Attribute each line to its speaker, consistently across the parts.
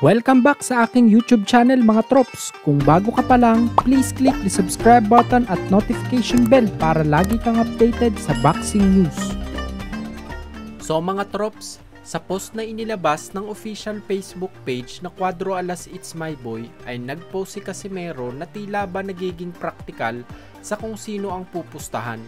Speaker 1: Welcome back sa aking YouTube channel mga trops. Kung bago ka pa lang, please click the subscribe button at notification bell para lagi kang updated sa boxing news. So mga trops, sa post na inilabas ng official Facebook page na Cuadro Alas It's My Boy ay nagpost si Casimero na tila ba nagiging practical sa kung sino ang pupustahan.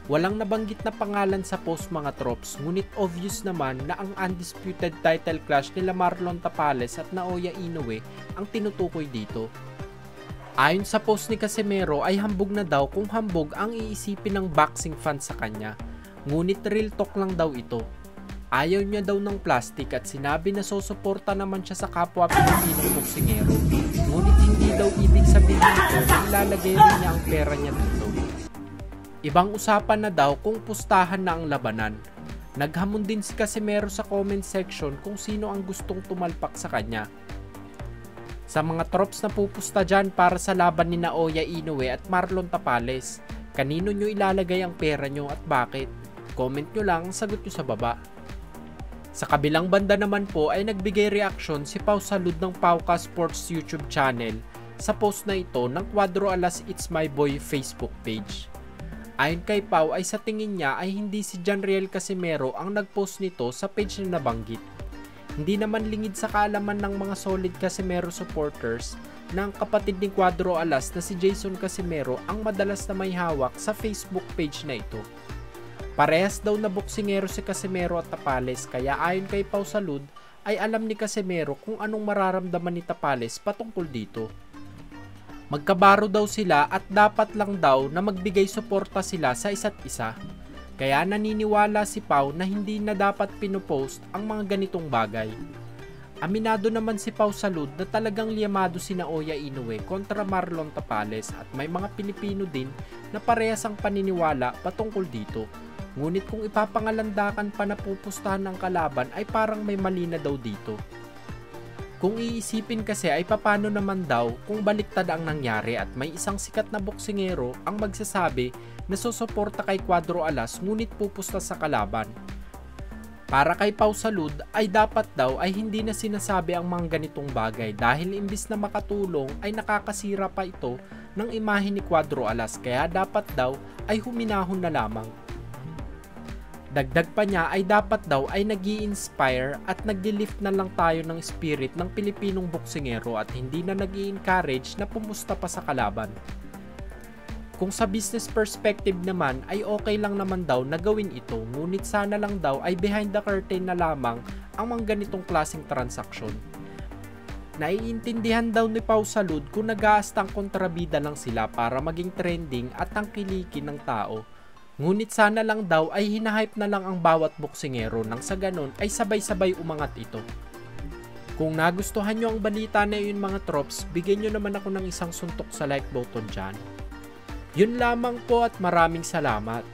Speaker 1: Walang nabanggit na pangalan sa post mga trops, ngunit obvious naman na ang undisputed title clash nila Marlon Tapales at Naoya Inoue ang tinutukoy dito. Ayon sa post ni Casimero ay hambog na daw kung hambog ang iisipin ng boxing fans sa kanya, ngunit real talk lang daw ito. Ayaw niya daw ng plastic at sinabi na susuporta naman siya sa kapwa Pilipinong boksingero, ngunit hindi daw ibig sabihin nito na ilalagay rin niya ang pera niya dito. Ibang usapan na daw kung pustahan na ang labanan. Naghamon din si Casimero sa comment section kung sino ang gustong tumalpak sa kanya. Sa mga trops na pupusta dyan para sa laban ni Naoya Inoue at Marlon Tapales, kanino nyo ilalagay ang pera nyo at bakit? Comment nyo lang, sagot nyo sa baba. Sa kabilang banda naman po ay nagbigay reaksyon si Pau Salud ng Pauka Sports YouTube channel sa post na ito ng Cuadro Alas It's My Boy Facebook page. Ayon kay Pau ay sa tingin niya ay hindi si Janriel Casimero ang nagpost nito sa page na nabanggit. Hindi naman lingid sa kaalaman ng mga solid Casimero supporters na ang kapatid ni Cuadro Alas na si Jason Casimero ang madalas na may hawak sa Facebook page na ito. Parehas daw na boksingero si Casimero at Tapales kaya ayon kay Pau Salud ay alam ni Casimero kung anong mararamdaman ni Tapales patungkol dito. Magkabaro daw sila at dapat lang daw na magbigay suporta sila sa isa't isa. Kaya naniniwala si Pau na hindi na dapat pinopost ang mga ganitong bagay. Aminado naman si Pau Salud na talagang liyamado si Naoya Inoue kontra Marlon Tapales at may mga Pilipino din na parehas ang paniniwala patungkol dito. Ngunit kung ipapangalandakan pa na pupustahan ng kalaban ay parang may mali na daw dito. Kung iisipin kasi ay papano naman daw kung baliktad ang nangyari at may isang sikat na boksingero ang magsasabi na susuporta kay Cuadro Alas ngunit pupusta sa kalaban. Para kay Pau Salud ay dapat daw ay hindi na sinasabi ang mga ganitong bagay dahil imbis na makatulong ay nakakasira pa ito ng imahe ni Cuadro Alas kaya dapat daw ay huminahon na lamang. Dagdag pa niya ay dapat daw ay nag-i-inspire at nag-lift na lang tayo ng spirit ng Pilipinong boksingero at hindi na nag-i-encourage na pumusta pa sa kalaban. Kung sa business perspective naman ay okay lang naman daw na gawin ito ngunit sana lang daw ay behind the curtain na lamang ang mga ganitong klaseng transaksyon. Naiintindihan daw ni Pau Salud kung nag-aastang kontrabida lang sila para maging trending at tangkilikin ng tao. Ngunit sana lang daw ay hinahype na lang ang bawat boksingero nang sa ganon ay sabay-sabay umangat ito. Kung nagustuhan nyo ang balita na yun mga trops, bigyan nyo naman ako ng isang suntok sa like button dyan. Yun lamang po at maraming salamat.